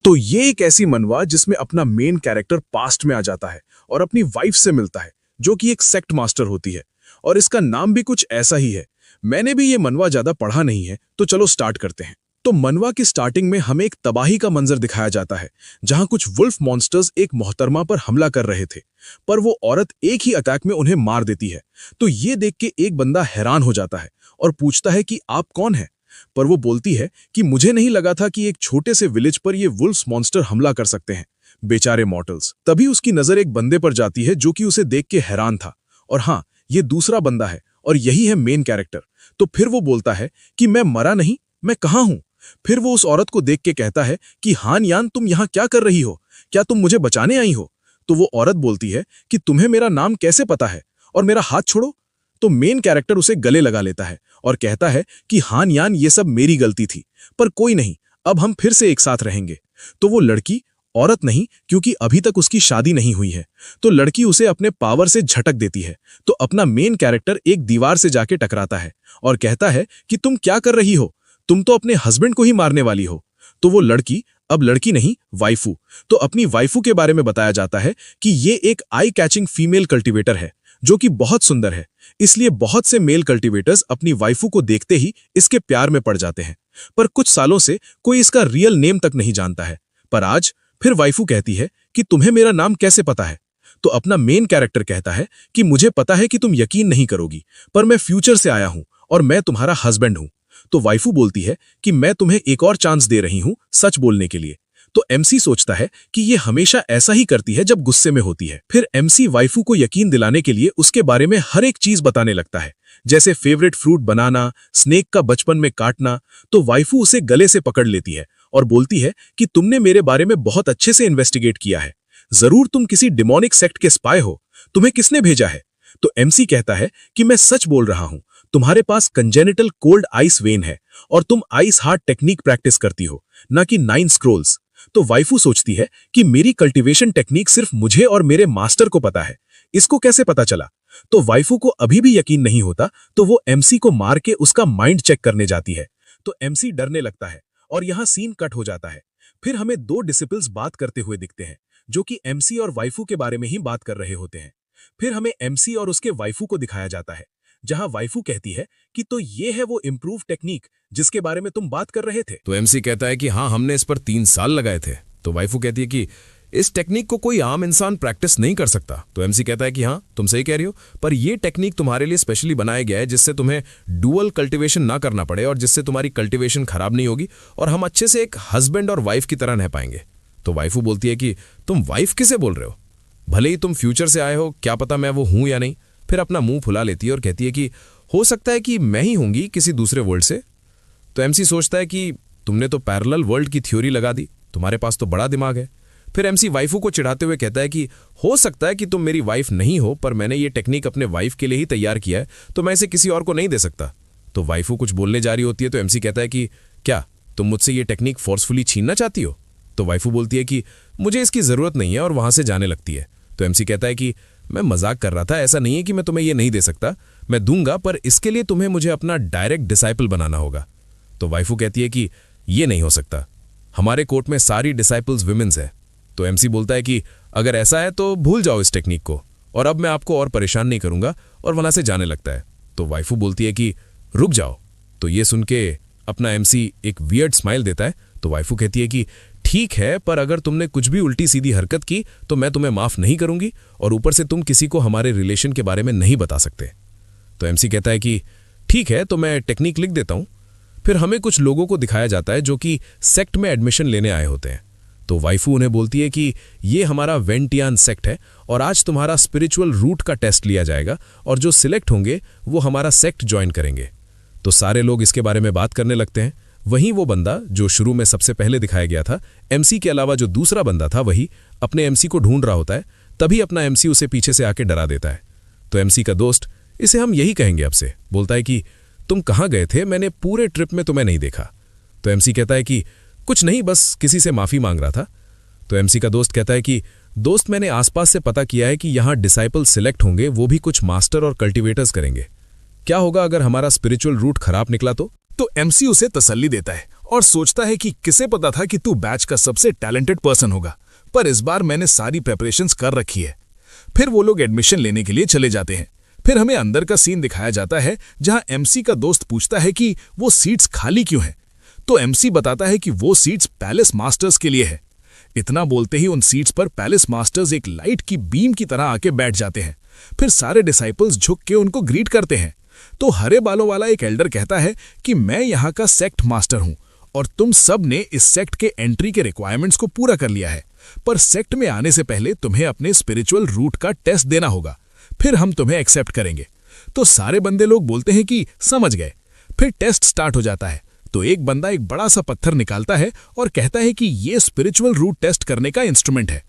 तो ये एक ऐसी मनवा जिसमें अपना मेन कैरेक्टर पास्ट में आ जाता है और अपनी वाइफ से मिलता है, जो कि एक सेक्ट मास्टर होती है, और इसका नाम भी कुछ ऐसा ही है। मैंने भी ये मनवा ज्यादा पढ़ा नहीं है, तो चलो स्टार्ट करते हैं। तो मनवा की स्टार्टिंग में हमें एक तबाही का मंजर दिखाया जाता है, जहां कुछ वुल्फ मॉन्स्टर्स एक मोहतरमा पर हमला कर रहे थे, पर वो औरत एक ही अटैक में उन्हें मार देती है। तो ये देख के एक बंदा हैरान हो जाता है और पूछता है कि आप कौन हैं? पर वो बोलती है कि मुझे नहीं लगा था कि एक छोटे से विलेज पर ये वुल्फ मॉन्स्टर हमला कर सकते हैं, बेचारे मॉर्टल्स। तभी उसकी नजर एक बंदे पर जाती है जो कि उसे देख के हैरान था, और हाँ, ये दूसरा बंदा है और यही है मेन कैरेक्टर। तो फिर वो बोलता है कि मैं मरा नहीं, मैं कहाँ हूं? फिर वो उस औरत को देख के कहता है कि हान यान, तुम यहाँ क्या कर रही हो? क्या तुम मुझे बचाने आई हो? तो वो औरत बोलती है कि तुम्हें मेरा नाम कैसे पता है और मेरा हाथ छोड़ो। तो मेन कैरेक्टर उसे गले लगा लेता है और कहता है कि हान यान, ये सब मेरी गलती थी, पर कोई नहीं, अब हम फिर से एक साथ रहेंगे। तो वो लड़की, औरत नहीं क्योंकि अभी तक उसकी शादी नहीं हुई है, तो लड़की उसे अपने पावर से झटक देती है। तो अपना मेन कैरेक्टर एक दीवार से जाके टकराता है और कहता है कि तुम क्या कर रही हो? तुम तो अपने हस्बैंड को ही मारने वाली हो। तो वो लड़की, अब लड़की नहीं वाइफू, तो अपनी वाइफू के बारे में बताया जाता है कि ये एक आई कैचिंग फीमेल कल्टीवेटर है जो कि बहुत सुंदर है, इसलिए बहुत से मेल कल्टीवेटर्स अपनी वाइफू को देखते ही इसके प्यार में पड़ जाते हैं। पर कुछ सालों से कोई इसका रियल नेम तक नहीं जानता है। पर आज फिर वाइफू कहती है कि तुम्हें मेरा नाम कैसे पता है? तो अपना मेन कैरेक्टर कहता है कि मुझे पता है कि तुम यकीन नहीं करोगी, पर मैं फ्यूचर से आया हूं और मैं तुम्हारा हस्बैंड हूं। तो वाइफू बोलती है कि मैं तुम्हें एक और चांस दे रही हूं सच बोलने के लिए। तो एमसी सोचता है कि ये हमेशा ऐसा ही करती है जब गुस्से में होती है। फिर एमसी वाइफू को यकीन दिलाने के लिए उसके बारे में हर एक चीज बताने लगता है, जैसे फेवरेट फ्रूट बनाना, स्नेक का बचपन में काटना। तो वाइफू उसे गले से पकड़ लेती है और बोलती है कि तुमने मेरे बारे में बहुत अच्छे से इन्वेस्टिगेट किया है, जरूर तुम किसी डिमोनिक सेक्ट के स्पाई हो, तुम्हें किसने भेजा है? तो एमसी कहता है कि मैं सच बोल रहा हूं, तुम्हारे पास कंजेनिटल कोल्ड आइस वेन है और तुम आइस हार्ट टेक्निक प्रैक्टिस करती हो, ना कि 9 स्क्रोल्स। तो वाइफू सोचती है कि मेरी कल्टीवेशन टेक्निक सिर्फ मुझे और मेरे मास्टर को पता है, इसको कैसे पता चला? तो वाइफू को अभी भी यकीन नहीं होता, तो वो एमसी को मार के उसका माइंड चेक करने जाती है। तो एमसी डरने लगता है और यहां सीन कट हो जाता है। फिर हमें 2 डिसिपल्स बात करते हुए दिखते हैं, जो कि एमसी और वाइफू के बारे में ही बात कर रहे होते हैं। फिर हमें एमसी और उसके वाइफू को दिखाया जाता है, जहां वाइफू कहती है कि तो ये है वो इम्प्रूव टेक्निक जिसके बारे में तुम बात कर रहे थे। तो एमसी कहता है कि हाँ, हमने इस पर 3 साल लगाए थे। तो वाइफू कहती है कि इस टेक्निक को कोई आम इंसान प्रैक्टिस नहीं कर सकता। तो एमसी कहता है कि हाँ, तुम सही कह रही हो, पर यह टेक्निक तुम्हारे लिए स्पेशली बनाया गया है जिससे तुम्हें डुअल कल्टीवेशन ना करना पड़े और जिससे तुम्हारी कल्टीवेशन खराब नहीं होगी और हम अच्छे से एक हस्बैंड और वाइफ की तरह रह पाएंगे। तो वाइफू बोलती है कि तुम वाइफ किसे बोल रहे हो? भले ही तुम फ्यूचर से आए हो, क्या पता मैं वो हूं या नहीं। फिर अपना मुंह फुला लेती है और कहती है कि हो सकता है कि मैं ही होंगी किसी दूसरे वर्ल्ड से। तो एमसी सोचता है कि तुमने तो पैरेलल वर्ल्ड की थ्योरी लगा दी, तुम्हारे पास तो बड़ा दिमाग है। फिर एमसी वाइफू को चिढ़ाते हुए कहता है कि हो सकता है कि तुम मेरी वाइफ नहीं हो, पर मैंने ये टेक्निक अपने वाइफ के लिए ही तैयार किया है, तो मैं इसे किसी और को नहीं दे सकता। तो वाइफू कुछ बोलने जा रही होती है, तो एमसी कहता है कि क्या तुम मुझसे ये टेक्निक फोर्सफुली छीनना चाहती हो? तो वाइफू बोलती है कि मुझे इसकी जरूरत नहीं है और वहां से जाने लगती है। तो एमसी कहता है कि मैं मजाक कर रहा था, ऐसा नहीं है कि मैं तुम्हें ये नहीं दे सकता, मैं दूंगा, पर इसके लिए तुम्हें मुझे अपना डायरेक्ट डिसाइपल बनाना होगा। तो वाइफू कहती है कि ये नहीं हो सकता, हमारे कोर्ट में सारी डिसाइपल्स विमेन्स है। तो एमसी बोलता है कि अगर ऐसा है तो भूल जाओ इस टेक्निक को और अब मैं आपको और परेशान नहीं करूंगा, और वहां से जाने लगता है। तो वाइफू बोलती है कि रुक जाओ। तो ये सुन के अपना एमसी एक वियर्ड स्माइल देता है। तो वाइफू कहती है कि ठीक है, पर अगर तुमने कुछ भी उल्टी सीधी हरकत की तो मैं तुम्हें माफ नहीं करूंगी, और ऊपर से तुम किसी को हमारे रिलेशन के बारे में नहीं बता सकते। तो एमसी कहता है कि ठीक है, तो मैं टेक्निक लिख देता हूं। फिर हमें कुछ लोगों को दिखाया जाता है जो कि सेक्ट में एडमिशन लेने आए होते हैं। तो वाइफू उन्हें बोलती है कि ये हमारा वेंटियान सेक्ट है और आज तुम्हारा स्पिरिचुअल रूट का टेस्ट लिया जाएगा और जो सिलेक्ट होंगे वो हमारा सेक्ट ज्वाइन करेंगे। तो सारे लोग इसके बारे में बात करने लगते हैं। वहीं वो बंदा जो शुरू में सबसे पहले दिखाया गया था, एमसी के अलावा जो दूसरा बंदा था, वही अपने एमसी को ढूंढ रहा होता है। तभी अपना एमसी उसे पीछे से आके डरा देता है। तो एमसी का दोस्त, इसे हम यही कहेंगे अब से, बोलता है कि तुम कहाँ गए थे? मैंने पूरे ट्रिप में तुम्हें नहीं देखा। तो एमसी कहता है कि कुछ नहीं, बस किसी से माफी मांग रहा था। तो एमसी का दोस्त कहता है कि दोस्त, मैंने आसपास से पता किया है कि यहाँ डिसाइपल सिलेक्ट होंगे, वो भी कुछ मास्टर और कल्टीवेटर्स करेंगे। क्या होगा अगर हमारा स्पिरिचुअल रूट खराब निकला तो? एमसी उसे तसल्ली देता है और सोचता है कि किसे पता था कि तू बैच का सबसे टैलेंटेड पर्सन होगा, पर इस बार मैंने सारी प्रेपरेशंस कर रखी है। फिर वो लोग एडमिशन लेने के लिए चले जाते हैं। फिर हमें अंदर का सीन दिखाया जाता है जहां एमसी का दोस्त पूछता है कि वो सीट्स खाली क्यों हैं। तो एमसी बताता है कि वो सीट्स पैलेस मास्टर्स के लिए है। इतना बोलते ही उन सीट्स पर पैलेस मास्टर्स एक लाइट की बीम की तरह आके बैठ जाते हैं। फिर सारे डिसाइपल्स झुक के उनको ग्रीट करते हैं। तो हरे बालों वाला एक एल्डर कहता है कि मैं यहाँ का सेक्ट मास्टर हूँ और तुम सब ने इस सेक्ट के एंट्री के रिक्वायरमेंट्स को पूरा कर लिया है, पर सेक्ट में आने से पहले तुम्हें अपने स्पिरिचुअल रूट का टेस्ट देना होगा, फिर हम तुम्हें एक्सेप्ट करेंगे। तो सारे बंदे लोग बोलते हैं कि समझ गए। फिर टेस्ट स्टार्ट हो जाता है। तो एक बंदा एक बड़ा सा पत्थर निकालता है और कहता है कि ये स्पिरिचुअल रूट टेस्ट करने का इंस्ट्रूमेंट है।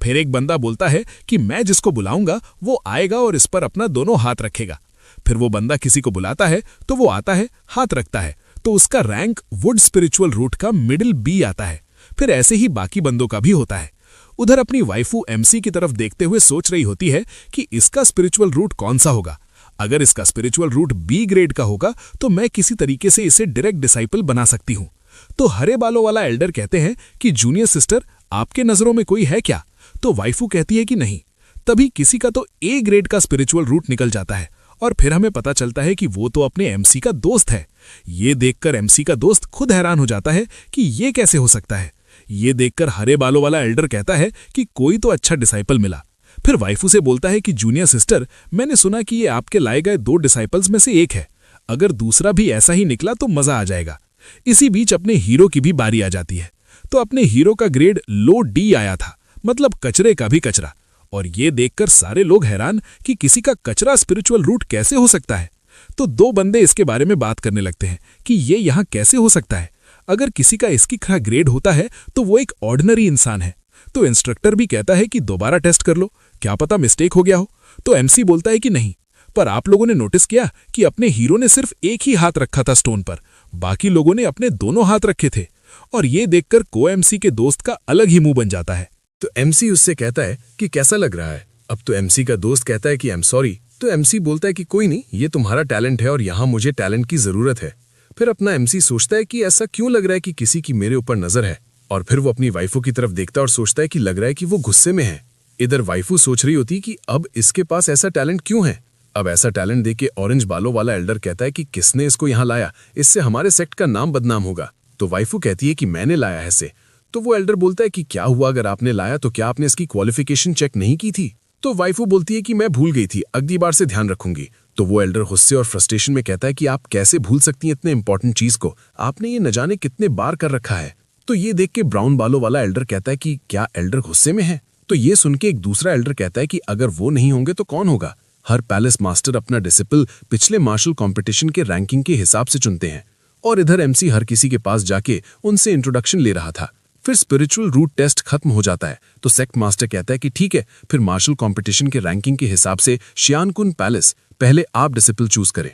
फिर एक बंदा बोलता है कि मैं जिसको बुलाऊंगा वो आएगा और इस पर अपना दोनों हाथ रखेगा। फिर वो बंदा किसी को बुलाता है तो वो आता है, हाथ रखता है, तो उसका रैंक वुड स्पिरिचुअल रूट का मिडिल बी आता है। फिर ऐसे ही बाकी बंदों का भी होता है। उधर अपनी वाइफू एमसी की तरफ देखते हुए सोच रही होती है कि इसका स्पिरिचुअल रूट कौन सा होगा। अगर इसका स्पिरिचुअल रूट बी ग्रेड का होगा तो मैं किसी तरीके से इसे डायरेक्ट डिसाइपल बना सकती हूँ। तो हरे बालों वाला एल्डर कहते हैं कि जूनियर सिस्टर, आपके नजरों में कोई है क्या? तो वाइफू कहती है कि नहीं। तभी किसी का तो ए ग्रेड का स्पिरिचुअल रूट निकल जाता है और फिर हमें पता चलता है कि वो तो अपने एमसी का दोस्त है। ये देखकर एमसी का दोस्त खुद हैरान हो जाता है कि ये कैसे हो सकता है। ये देखकर हरे बालों वाला एल्डर कहता है कि कोई तो अच्छा डिसाइपल मिला। फिर वाइफू से बोलता है कि जूनियर सिस्टर, मैंने सुना कि ये आपके लाए गए 2 डिसाइपल्स में से एक है। अगर दूसरा भी ऐसा ही निकला तो मजा आ जाएगा। इसी बीच अपने हीरो की भी बारी आ जाती है। तो अपने हीरो का ग्रेड लो डी आया था, मतलब कचरे का भी कचरा। और ये देखकर सारे लोग हैरान कि किसी का कचरा स्पिरिचुअल रूट कैसे हो सकता है। तो 2 बंदे इसके बारे में बात करने लगते हैं कि ये यहाँ कैसे हो सकता है। अगर किसी का इसकी तरह ग्रेड होता है तो वो एक ऑर्डिनरी इंसान है। तो इंस्ट्रक्टर भी कहता है कि दोबारा टेस्ट कर लो, क्या पता मिस्टेक हो गया हो। तो एमसी बोलता है कि नहीं, पर आप लोगों ने नोटिस किया कि अपने हीरो ने सिर्फ एक ही हाथ रखा था स्टोन पर, बाकी लोगों ने अपने दोनों हाथ रखे थे। और ये देखकर को एमसी के दोस्त का अलग ही मुंह बन जाता है। तो एमसी उससे कहता है कि कैसा लग रहा है। अब तो एमसी का दोस्त कहता है कि आई एम सॉरी। तो एमसी बोलता है कि कोई नहीं, ये तुम्हारा टैलेंट है और यहाँ मुझे टैलेंट की जरूरत है। फिर अपना एमसी सोचता है कि ऐसा क्यों लग रहा है कि किसी की मेरे ऊपर नजर है। और फिर वो अपनी वाइफू की तरफ देखता है और सोचता है कि लग रहा है कि वो गुस्से में है। इधर वाइफू सोच रही होती कि अब इसके पास ऐसा टैलेंट क्यों है। अब ऐसा टैलेंट देख के ऑरेंज बालों वाला एल्डर कहता है कि किसने इसको यहाँ लाया, इससे हमारे सेक्ट का नाम बदनाम होगा। तो वाइफू कहती है कि मैंने लाया है इसे। तो वो एल्डर बोलता है कि क्या हुआ अगर आपने लाया, तो क्या आपने इसकी क्वालिफिकेशन चेक नहीं की थी? तो वाइफू बोलती है कि मैं भूल गई थी, अगली बार से ध्यान रखूंगी। तो वो एल्डर गुस्से और फ्रस्ट्रेशन में कहता है कि आप कैसे भूल सकती हैं इतने इंपॉर्टेंट चीज को, आपने ये न जाने कितने बार कर रखा है। तो ये देख के ब्राउन बालों वाला एल्डर कहता है कि क्या एल्डर गुस्से में है? तो ये सुन के एक दूसरा एल्डर कहता है कि अगर वो नहीं होंगे तो कौन होगा? हर पैलेस मास्टर अपना डिसिपल पिछले मार्शल कंपटीशन के रैंकिंग के हिसाब से चुनते हैं। और इधर एमसी हर किसी के पास जाके उनसे इंट्रोडक्शन ले रहा था। फिर स्पिरिचुअल रूट टेस्ट खत्म हो जाता है तो सेक्ट मास्टर कहता है कि ठीक है, फिर मार्शल कंपटीशन के रैंकिंग के हिसाब से शियानकुन पैलेस, पहले आप डिसिपल चूज करें।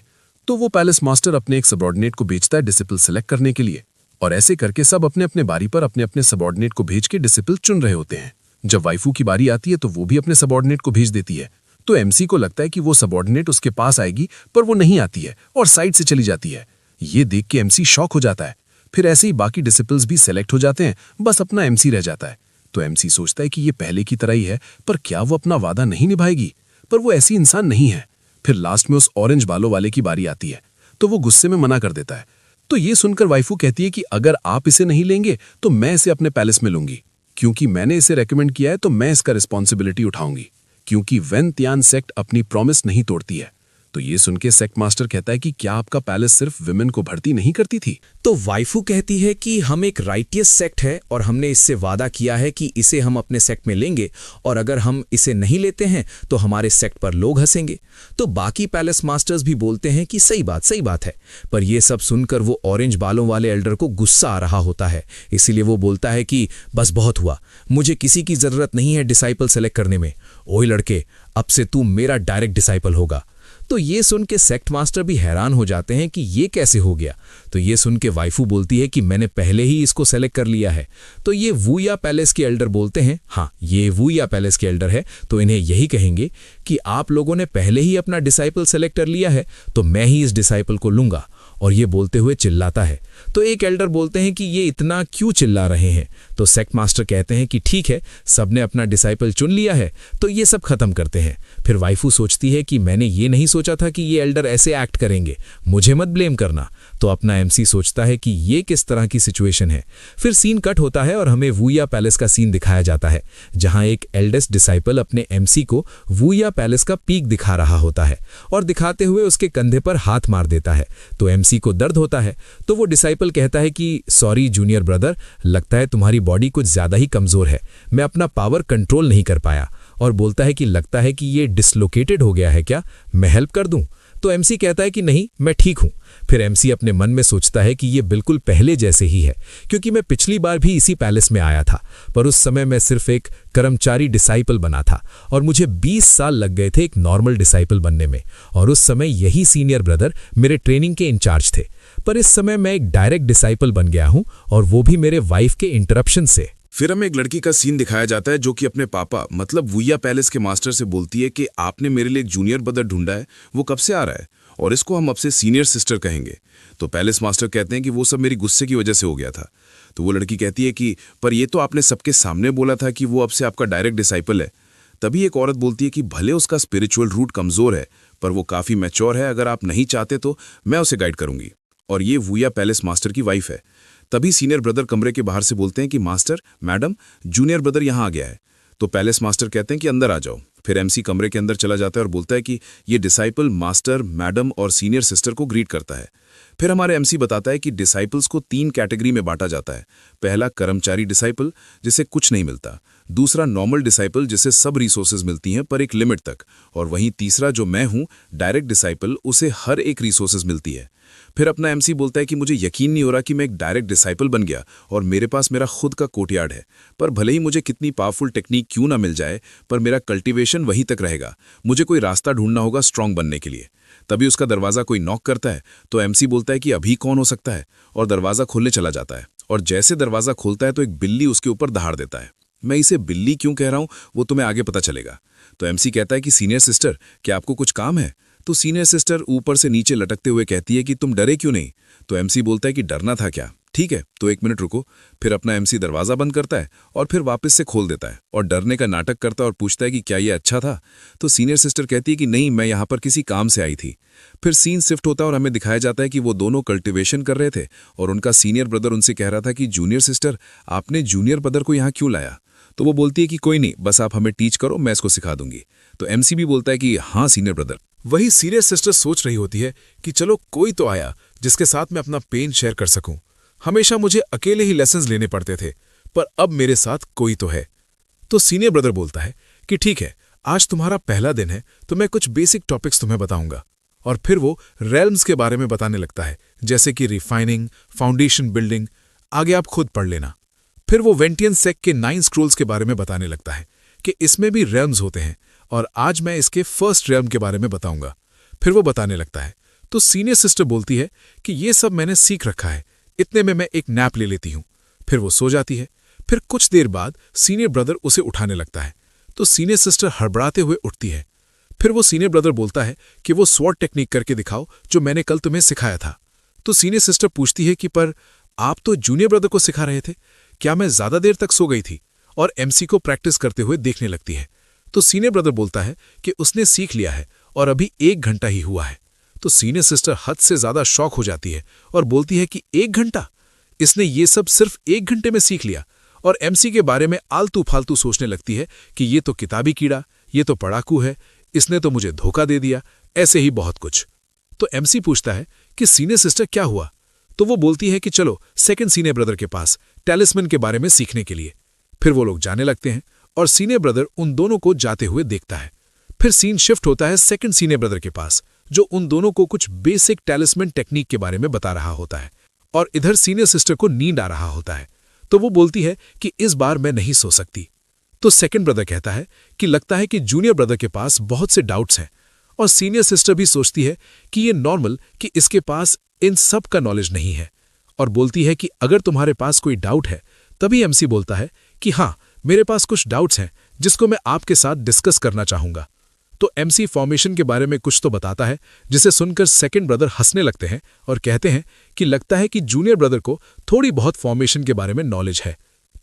तो वो पैलेस मास्टर अपने एक सबॉर्डिनेट को भेजता है डिसिपल सेलेक्ट करने के लिए। और ऐसे करके सब अपने अपने बारी पर अपने अपने सबॉर्डिनेट को भेज के डिसिपल चुन रहे होते हैं। जब वाइफू की बारी आती है तो वो भी अपने सबॉर्डिनेट को भेज देती है। तो एमसी को लगता है कि वो सबॉर्डिनेट उसके पास आएगी, पर वो नहीं आती है और साइड से चली जाती है। ये देख के एमसी शॉक हो जाता है। फिर ऐसे ही बाकी डिसिपल्स भी सेलेक्ट हो जाते हैं, बस अपना एमसी रह जाता है। तो एमसी सोचता है कि ये पहले की तरह ही है, पर क्या वो अपना वादा नहीं निभाएगी? पर वो ऐसी इंसान नहीं है। फिर लास्ट में उस ऑरेंज बालों वाले की बारी आती है तो वो गुस्से में मना कर देता है। तो ये सुनकर वाइफू कहती है कि अगर आप इसे नहीं लेंगे तो मैं इसे अपने पैलेस में लूंगी, क्योंकि मैंने इसे रेकमेंड किया है तो मैं इसका रिस्पॉन्सिबिलिटी उठाऊंगी, क्योंकि वेन त्यान सेक्ट अपनी प्रॉमिस नहीं तोड़ती है। तो ये सुन के सेक्ट मास्टर कहता है कि क्या आपका पैलेस सिर्फ विमेन को भर्ती नहीं करती थी? तो वाइफू कहती है कि हम एक राइटियस सेक्ट है और हमने इससे वादा किया है कि इसे हम अपने सेक्ट में लेंगे, और अगर हम इसे नहीं लेते हैं तो हमारे सेक्ट पर लोग हंसेंगे। तो बाकी पैलेस मास्टर्स भी बोलते हैं कि सही बात है। पर यह सब सुनकर वो ऑरेंज बालों वाले एल्डर को गुस्सा आ रहा होता है, इसीलिए वो बोलता है कि बस बहुत हुआ, मुझे किसी की जरूरत नहीं है डिसाइपल सेलेक्ट करने में। ओए लड़के, अब से तू मेरा डायरेक्ट डिसाइपल होगा। तो ये सुन के सेक्ट मास्टर भी हैरान हो जाते हैं कि ये कैसे हो गया। तो ये सुन के वाइफू बोलती है कि मैंने पहले ही इसको सेलेक्ट कर लिया है। तो ये वुया पैलेस के एल्डर बोलते हैं, हाँ ये वुया पैलेस के एल्डर है, तो इन्हें यही कहेंगे कि आप लोगों ने पहले ही अपना डिसाइपल सेलेक्ट कर लिया है, तो मैं ही इस डिसाइपल को लूंगा और ये बोलते हुए चिल्लाता है। तो एक एल्डर बोलते हैं कि ये इतना क्यों चिल्ला रहे हैं। तो सेक्ट मास्टर कहते हैं कि ठीक है, सबने अपना डिसाइपल चुन लिया है तो ये सब खत्म करते हैं। फिर वाइफू सोचती है कि मैंने ये नहीं सोचा था कि ये एल्डर ऐसे एक्ट करेंगे, मुझे मत ब्लेम करना। तो अपना एमसी सोचता है कि ये किस तरह की सिचुएशन है। फिर सीन कट होता है और हमें वुया पैलेस का सीन दिखाया जाता है, जहां एक एल्डेस्ट डिसाइपल अपने एमसी को वुया पैलेस का पीक दिखा रहा होता है और दिखाते हुए उसके कंधे पर हाथ मार देता है। तो एमसी को दर्द होता है, तो वो डिसाइपल कहता है कि सॉरी जूनियर ब्रदर, लगता है तुम्हारी बॉडी कुछ ज्यादा ही कमजोर है, मैं अपना पावर कंट्रोल नहीं कर पाया। और बोलता है कि लगता है कि ये डिसलोकेटेड हो गया है क्या, मैं हेल्प कर दूं। तो एमसी कहता है कि नहीं, मैं ठीक हूं। फिर एमसी अपने मन में सोचता है कि ये बिल्कुल पहले जैसे ही है, क्योंकि मैं पिछली बार भी इसी पैलेस में आया था, पर उस समय मैं सिर्फ एक कर्मचारी डिसाइपल बना था और मुझे 20 साल लग गए थे एक नॉर्मल डिसाइपल बनने में, और उस समय यही सीनियर ब्रदर मेरे ट्रेनिंग के इंचार्ज थे। पर इस समय मैं एक डायरेक्ट डिसाइपल बन गया हूं, और वो भी मेरे वाइफ के इंटरप्शन से। फिर हमें एक लड़की का सीन दिखाया जाता है जो कि अपने पापा मतलब वुया पैलेस के मास्टर से बोलती है कि आपने मेरे लिए एक जूनियर ब्रदर ढूंढा है, वो कब से आ रहा है और इसको हम अब से सीनियर सिस्टर कहेंगे। तो पैलेस मास्टर कहते हैं कि वो सब मेरी गुस्से की वजह से हो गया था। तो वो लड़की कहती है कि पर ये तो आपने सबके सामने बोला था कि वो अब से आपका डायरेक्ट डिसाइपल है। तभी एक औरत बोलती है कि भले उसका स्पिरिचुअल रूट कमजोर है पर वो काफी मैच्योर है, अगर आप नहीं चाहते तो मैं उसे गाइड करूंगी। और ये वुया पैलेस मास्टर की वाइफ है। तभी सीनियर ब्रदर कमरे के बाहर से बोलते हैं कि मास्टर मैडम, जूनियर ब्रदर यहाँ आ गया है। तो पैलेस मास्टर कहते हैं कि अंदर आ जाओ। फिर एमसी कमरे के अंदर चला जाता है और बोलता है कि ये डिसाइपल मास्टर, मैडम और सीनियर सिस्टर को ग्रीट करता है। फिर हमारे एमसी बताता है कि डिसाइपल्स को 3 कैटेगरी में बांटा जाता है। पहला कर्मचारी डिसाइपल, जिसे कुछ नहीं मिलता। दूसरा नॉर्मल डिसाइपल, जिसे सब रिसोर्सेज मिलती हैं पर एक लिमिट तक। और वहीं तीसरा जो मैं हूं, डायरेक्ट डिसाइपल, उसे हर एक रिसोर्सेज मिलती है। फिर अपना एमसी बोलता है कि मुझे यकीन नहीं हो रहा कि मैं एक डायरेक्ट डिसाइपल बन गया और मेरे पास मेरा खुद का कोर्टयार्ड है, पर भले ही मुझे कितनी पावरफुल टेक्निक क्यों ना मिल जाए, पर मेरा कल्टीवेशन वहीं तक रहेगा। मुझे कोई रास्ता ढूंढना होगा स्ट्रांग बनने के लिए। तभी उसका दरवाजा कोई नॉक करता है। तो एमसी बोलता है कि अभी कौन हो सकता है, और दरवाजा खोलने चला जाता है। और जैसे दरवाजा खोलता है तो एक बिल्ली उसके ऊपर दहाड़ देता है। मैं इसे बिल्ली क्यों कह रहा हूं वो तुम्हें आगे पता चलेगा। तो एमसी कहता है कि सीनियर सिस्टर, क्या आपको कुछ काम है? तो सीनियर सिस्टर ऊपर से नीचे लटकते हुए कहती है कि तुम डरे क्यों नहीं? तो एमसी बोलता है कि डरना था क्या, ठीक है तो 1 मिनट रुको। फिर अपना एमसी दरवाजा बंद करता है और फिर वापस से खोल देता है और डरने का नाटक करता है और पूछता है कि क्या ये अच्छा था? तो सीनियर सिस्टर कहती है कि नहीं, मैं यहाँ पर किसी काम से आई थी। फिर सीन शिफ्ट होता है और हमें दिखाया जाता है कि वो दोनों कल्टिवेशन कर रहे थे और उनका सीनियर ब्रदर उनसे कह रहा था कि जूनियर सिस्टर, आपने जूनियर ब्रदर को यहाँ क्यों लाया? तो वो बोलती है कि कोई नहीं, बस आप हमें टीच करो, मैं इसको सिखा दूंगी। तो एमसी भी बोलता है कि हाँ सीनियर ब्रदर। वही सीनियर सिस्टर सोच रही होती है कि चलो कोई तो आया जिसके साथ मैं अपना पेन शेयर कर सकूं। हमेशा मुझे अकेले ही लेसन्स लेने पड़ते थे, पर अब मेरे साथ कोई तो है। तो सीनियर ब्रदर बोलता है कि ठीक है, आज तुम्हारा पहला दिन है तो मैं कुछ बेसिक टॉपिक्स तुम्हें बताऊंगा। और फिर वो रेल्म्स के बारे में बताने लगता है, जैसे कि रिफाइनिंग, फाउंडेशन बिल्डिंग, आगे आप खुद पढ़ लेना। फिर वो वेंटियन सेक के 9 स्क्रोल्स के बारे में बताने लगता है कि इसमें भी रेल्म्स होते हैं और आज मैं इसके फर्स्ट रेल्म के बारे में बताऊंगा। फिर वो बताने लगता है। तो सीनियर सिस्टर बोलती है कि ये सब मैंने सीख रखा है, इतने में मैं एक नैप ले लेती हूं। फिर वो सो जाती है। फिर कुछ देर बाद सीनियर ब्रदर उसे उठाने लगता है। तो सीनियर सिस्टर हड़बड़ाते हुए उठती है। फिर वो सीनियर ब्रदर बोलता है कि वो स्वॉर्ड टेक्निक करके दिखाओ जो मैंने कल तुम्हें सिखाया था। तो सीनियर सिस्टर पूछती है कि पर आप तो जूनियर ब्रदर को सिखा रहे थे, क्या मैं ज्यादा देर तक सो गई थी? और एमसी को प्रैक्टिस करते हुए देखने लगती है। तो सीनियर ब्रदर बोलता है कि उसने सीख लिया है और अभी 1 घंटा ही हुआ है। तो सीनियर सिस्टर हद से ज्यादा शॉक हो जाती है और बोलती है कि 1 घंटा? इसने ये सब सिर्फ 1 घंटे में सीख लिया? और एमसी के बारे में आलतू फालतू सोचने लगती है कि ये तो किताबी कीड़ा, ये तो पढ़ाकू है, इसने तो मुझे धोखा दे दिया, ऐसे ही बहुत कुछ। तो एमसी पूछता है कि सीनियर सिस्टर क्या हुआ? तो वो बोलती है कि चलो सेकंड सीनियर ब्रदर के पास टैलिस्मैन के बारे में सीखने के लिए। फिर वो लोग जाने लगते हैं और सीनियर ब्रदर उन दोनों को जाते हुए देखता है। फिर सीन शिफ्ट होता है सेकंड सीनियर ब्रदर के पास, जो उन दोनों को कुछ बेसिक टैलिस्मैन टेक्निक के बारे में बता रहा होता है। और इधर सीनियर सिस्टर को नींद आ रहा होता है। तो वो बोलती है कि इस बार मैं नहीं सो सकती। तो सेकंड ब्रदर कहता है कि लगता है कि जूनियर ब्रदर के पास बहुत से डाउट्स हैं। और सीनियर सिस्टर भी सोचती है कि ये नॉर्मल कि इसके पास इन सब का नॉलेज नहीं है, और बोलती है कि अगर तुम्हारे पास कोई डाउट है। तभी एमसी बोलता है कि हाँ, मेरे पास कुछ डाउट्स हैं जिसको मैं आपके साथ डिस्कस करना चाहूंगा। तो एमसी फॉर्मेशन के बारे में कुछ तो बताता है, जिसे सुनकर सेकंड ब्रदर हंसने लगते हैं और कहते हैं कि लगता है कि जूनियर ब्रदर को थोड़ी बहुत फॉर्मेशन के बारे में नॉलेज है।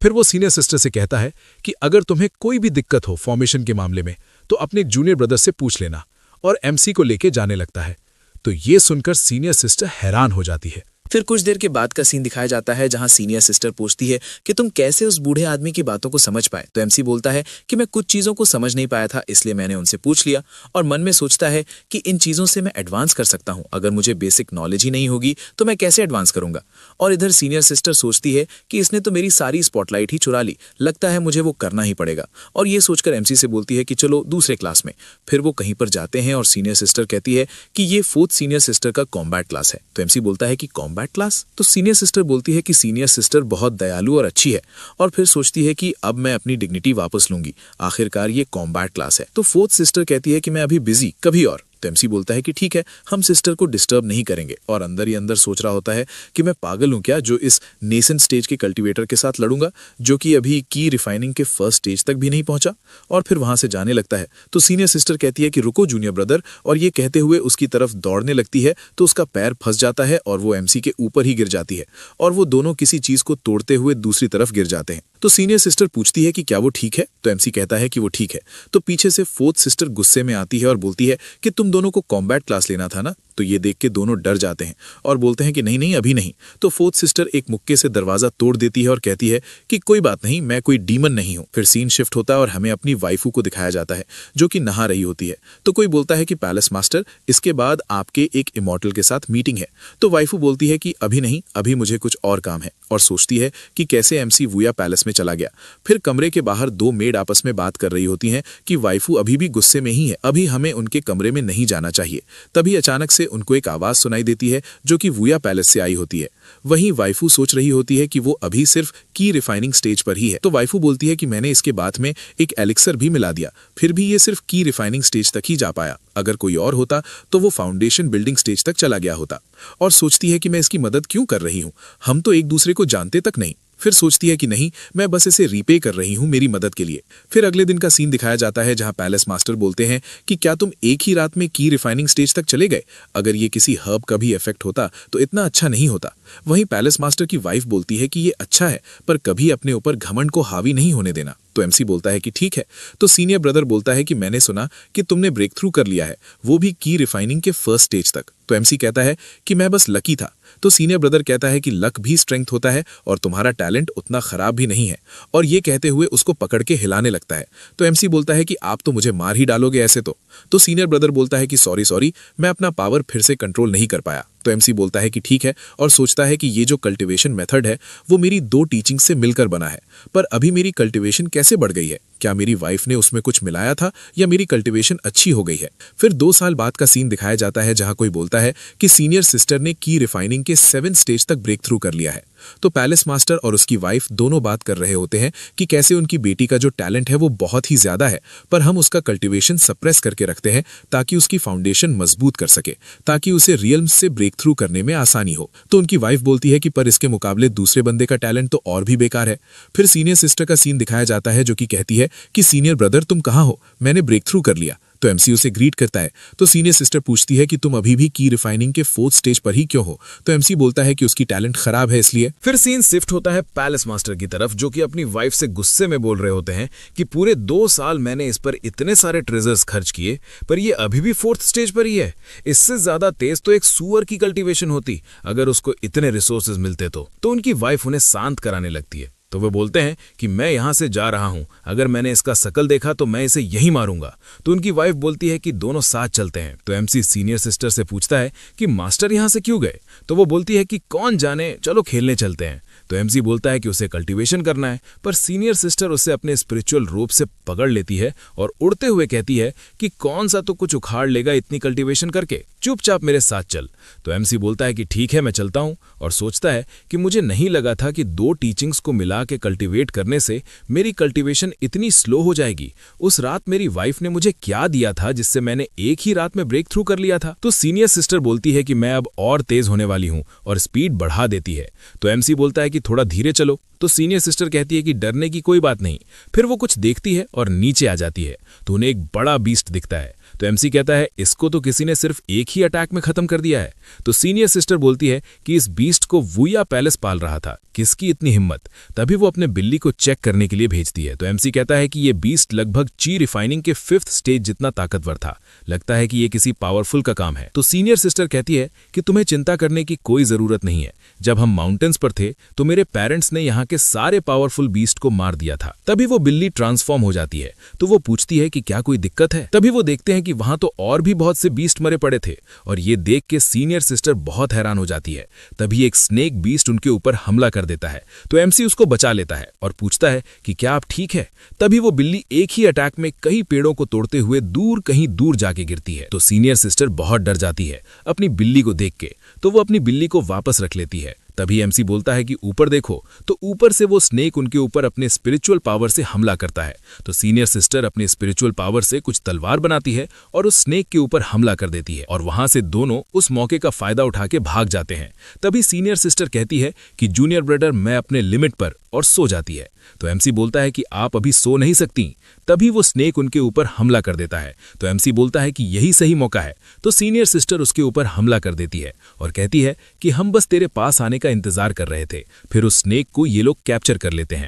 फिर वो सीनियर सिस्टर से कहता है कि अगर तुम्हें कोई भी दिक्कत हो फॉर्मेशन के मामले में तो अपने जूनियर ब्रदर से पूछ लेना, और एमसी को लेके जाने लगता है। तो ये सुनकर सीनियर सिस्टर हैरान हो जाती है। फिर कुछ देर के बाद का सीन दिखाया जाता है जहां सीनियर सिस्टर पूछती है कि तुम कैसे उस बूढ़े आदमी की बातों को समझ पाए। तो एमसी बोलता है कि मैं कुछ चीजों को समझ नहीं पाया था, इसलिए मैंने उनसे पूछ लिया, और मन में सोचता है कि इन चीजों से मैं एडवांस कर सकता हूं। अगर मुझे बेसिक नॉलेज ही नहीं होगी तो मैं कैसे एडवांस करूंगा। और इधर सीनियर सिस्टर सोचती है कि इसने तो मेरी सारी स्पॉटलाइट ही चुरा ली, लगता है मुझे वो करना ही पड़ेगा। और ये सोचकर एमसी से बोलती है कि चलो दूसरे क्लास में। फिर वो कहीं पर जाते हैं और सीनियर सिस्टर कहती है कि ये 4th सीनियर सिस्टर का कॉम्बैट क्लास है। तो एमसी बोलता है कि कॉम्बैट क्लास? तो सीनियर सिस्टर बोलती है कि सीनियर सिस्टर बहुत दयालु और अच्छी है, और फिर सोचती है कि अब मैं अपनी डिग्निटी वापस लूंगी, आखिरकार ये कॉम्बैट क्लास है। तो 4th सिस्टर कहती है कि मैं अभी बिजी, कभी और। तो एमसी बोलता है कि ठीक है, हम सिस्टर को डिस्टर्ब नहीं करेंगे, और अंदर ही अंदर सोच रहा होता है कि मैं पागल हूं क्या जो इस नेसेंट स्टेज के कल्टीवेटर के साथ लड़ूंगा, जो कि अभी की रिफाइनिंग के फर्स्ट स्टेज तक भी नहीं पहुंचा। और फिर वहां से जाने लगता है। तो सीनियर सिस्टर कहती है कि रुको जूनियर ब्रदर, और ये कहते हुए उसकी तरफ दौड़ने लगती है। तो उसका पैर फंस जाता है और वो एमसी के ऊपर ही गिर जाती है, और वो दोनों किसी चीज को तोड़ते हुए दूसरी तरफ गिर जाते हैं। तो सीनियर सिस्टर पूछती है कि क्या वो ठीक है। तो एमसी कहता है कि वो ठीक है। तो पीछे से 4th सिस्टर गुस्से में आती है और बोलती है कि तुम दोनों को कॉम्बैट क्लास लेना था ना। तो ये देख के दोनों डर जाते हैं और बोलते हैं कि नहीं नहीं, अभी नहीं। तो 4th सिस्टर एक मुक्के से दरवाजा तोड़ देती है और कहती है कि कोई बात नहीं, मैं कोई डीमन नहीं हूं। फिर सीन शिफ्ट होता है और हमें अपनी वाइफू को दिखाया जाता है जो कि नहा रही होती है। तो कोई बोलता है कि पैलेस मास्टर, इसके बाद आपके एक इमॉर्टल के साथ मीटिंग है। तो वाइफू बोलती है कि अभी नहीं, अभी मुझे कुछ और काम है, और सोचती है कि कैसे एमसी वुया पैलेस में चला गया। फिर कमरे के बाहर 2 मेड आपस में बात कर रही होती हैं कि वाइफू अभी भी गुस्से में ही है, अभी हमें उनके कमरे में नहीं जाना चाहिए। तभी अचानक से उनको एक आवाज सुनाई देती है जो कि वुया पैलेस से आई होती है। वहीं वाइफू सोच रही होती है कि वो अभी सिर्फ की रिफाइनिंग स्टेज पर ही है। तो वाइफू बोलती है कि मैंने इसके बाद में एक एलिक्सर भी मिला दिया, फिर भी ये सिर्फ की रिफाइनिंग स्टेज तक ही जा पाया। अगर कोई और होता तो वो फाउंडेशन बिल्डिंग स्टेज तक चला गया होता। और सोचती है कि मैं इसकी मदद क्यों कर रही हूँ, हम तो एक दूसरे को जानते तक नहीं। फिर सोचती है कि नहीं, मैं बस इसे रीपे कर रही हूं मेरी मदद के लिए। फिर अगले दिन का सीन दिखाया जाता है जहां पैलेस मास्टर बोलते हैं कि क्या तुम एक ही रात में की रिफाइनिंग स्टेज तक चले गए? अगर ये किसी हर्ब का भी इफेक्ट होता तो इतना अच्छा नहीं होता। वहीं पैलेस मास्टर की वाइफ बोलती है कि ये अच्छा है, पर कभी अपने ऊपर घमंड को हावी नहीं होने देना। तो एमसी बोलता है कि ठीक है। तो सीनियर ब्रदर बोलता है कि मैंने सुना कि तुमने ब्रेक थ्रू कर लिया है, वो भी की रिफाइनिंग के फर्स्ट स्टेज तक। तो एमसी कहता है कि मैं बस लकी था। तो सीनियर ब्रदर कहता है कि लक भी स्ट्रेंथ होता है और तुम्हारा टैलेंट उतना खराब भी नहीं है, और ये कहते हुए उसको पकड़ के हिलाने लगता है। तो एमसी बोलता है कि आप तो मुझे मार ही डालोगे ऐसे तो सीनियर ब्रदर बोलता है कि सॉरी, मैं अपना पावर फिर से कंट्रोल नहीं कर पाया। तो एमसी बोलता है कि ठीक है, और सोचता है कि ये जो कल्टीवेशन मेथड है वो मेरी 2 टीचिंग से मिलकर बना है, पर अभी मेरी कल्टीवेशन कैसे बढ़ गई है? क्या मेरी वाइफ ने उसमें कुछ मिलाया था या मेरी कल्टीवेशन अच्छी हो गई है? फिर 2 साल बाद का सीन दिखाया जाता है जहां कोई बोलता है कि सीनियर सिस्टर ने की रिफाइनिंग के 7th स्टेज तक ब्रेक थ्रू कर लिया है। तो पैलेस मास्टर और उसकी वाइफ दोनों बात कर रहे होते हैं कि कैसे उनकी बेटी का जो टैलेंट है वो बहुत ही ज्यादा है, पर हम उसका कल्टीवेशन सप्रेस करके रखते हैं ताकि उसकी फाउंडेशन मजबूत कर सके, ताकि उसे रियल्म्स से ब्रेक थ्रू करने में आसानी हो। तो उनकी वाइफ बोलती है कि पर इसके मुकाबले दूसरे बंदे का टैलेंट तो और भी बेकार है। फिर सीनियर सिस्टर का सीन दिखाया जाता है जो कि कहती है कि सीनियर ब्रदर तुम कहाँ हो, मैंने ब्रेक थ्रू कर लिया। तो एमसी उसे ग्रीट करता है। तो सीनियर सिस्टर पूछती है कि तुम अभी भी की रिफाइनिंग के 4th स्टेज पर ही क्यों हो? तो एमसी बोलता है कि उसकी टैलेंट खराब है इसलिए। फिर सीन शिफ्ट होता है पैलेस मास्टर की तरफ, जो कि अपनी वाइफ से गुस्से में बोल रहे होते हैं कि पूरे 2 साल मैंने इस पर इतने सारे ट्रेजर्स खर्च किए, पर ये अभी भी 4th स्टेज पर ही है। इससे ज्यादा तेज तो एक सुअर की कल्टीवेशन होती अगर उसको इतने रिसोर्सेज मिलते तो उनकी वाइफ उन्हें शांत कराने लगती है। तो वे बोलते हैं कि मैं यहां से जा रहा हूं, अगर मैंने इसका शकल देखा तो मैं इसे यहीं मारूंगा। तो उनकी वाइफ बोलती है कि दोनों साथ चलते हैं। तो एमसी सीनियर सिस्टर से पूछता है कि मास्टर यहां से क्यों गए? तो वो बोलती है कि कौन जाने, चलो खेलने चलते हैं। तो एमसी बोलता है कि उसे कल्टीवेशन करना है, पर सीनियर सिस्टर उसे अपने स्पिरिचुअल रूप से पकड़ लेती है और उड़ते हुए कहती है कि कौन सा तो कुछ उखाड़ लेगा इतनी कल्टीवेशन करके, चुपचाप मेरे साथ चल। तो एमसी बोलता है कि ठीक है, मैं चलता हूं, और सोचता है कि मुझे नहीं लगा था कि 2 टीचिंग्स को मिला के कल्टीवेट करने से मेरी कल्टीवेशन इतनी स्लो हो जाएगी। उस रात मेरी वाइफ ने मुझे क्या दिया था जिससे मैंने एक ही रात में ब्रेक थ्रू कर लिया था? तो सीनियर सिस्टर बोलती है कि मैं अब और तेज होने वाली हूं और स्पीड बढ़ा देती है। तो एमसी बोलता है कि थोड़ा धीरे चलो। तो सीनियर सिस्टर कहती है कि डरने की कोई बात नहीं। फिर वो कुछ देखती है और नीचे आ जाती है तो उन्हें एक बड़ा बीस्ट दिखता है। तो एमसी कहता है इसको तो किसी ने सिर्फ एक ही अटैक में खत्म कर दिया है। तो सीनियर सिस्टर बोलती है कि इस बीस्ट को वुया पैलेस पाल रहा था, किसकी इतनी हिम्मत। तभी वो अपने बिल्ली को चेक करने के लिए भेजती है। तो एमसी कहता है कि ये बीस्ट लगभग ची रिफाइनिंग के 5th स्टेज जितना ताकतवर था, लगता है कि ये किसी पावरफुल का काम है। तो सीनियर सिस्टर कहती है कि तुम्हें चिंता करने की कोई जरूरत नहीं है, जब हम माउंटेन्स पर थे तो मेरे पेरेंट्स ने यहाँ के सारे पावरफुल बीस्ट को मार दिया था। तभी वो बिल्ली ट्रांसफॉर्म हो जाती है। तो वो पूछती है कि क्या कोई दिक्कत है। तभी वो देखते हैं कि वहां तो और भी बहुत से बीस्ट मरे पड़े थे और ये देख के सीनियर सिस्टर बहुत हैरान हो जाती है। तभी एक स्नेक बीस्ट उनके ऊपर हमला कर देता है। तो एमसी उसको बचा लेता है और पूछता है कि क्या आप ठीक है। तभी वो बिल्ली एक ही अटैक में कई पेड़ों को तोड़ते हुए कहीं दूर जाके गिरती है। तो सीनियर सिस्टर बहुत डर जाती है अपनी बिल्ली को देख के। तो वो अपनी बिल्ली को वापस रख लेती है। तभी एमसी बोलता है कि ऊपर देखो। तो ऊपर से वो स्नेक उनके ऊपर अपने स्पिरिचुअल पावर से हमला करता है। तो सीनियर सिस्टर अपने स्पिरिचुअल पावर से कुछ तलवार बनाती है और उस स्नेक के ऊपर हमला कर देती है और वहां से दोनों उस मौके का फायदा उठा के भाग जाते हैं। तभी सीनियर सिस्टर कहती है कि जूनियर ब्रदर मैं अपने लिमिट पर, और सो जाती है। तो एमसी बोलता है कि आप अभी सो नहीं सकती। तभी वो स्नेक उनके ऊपर हमला कर देता है। तो एमसी बोलता है कि यही सही मौका है। तो सीनियर सिस्टर उसके ऊपर हमला कर देती है और कहती है कि हम बस तेरे पास आने का इंतजार कर रहे थे। फिर उस स्नेक को ये लोग कैप्चर कर लेते हैं।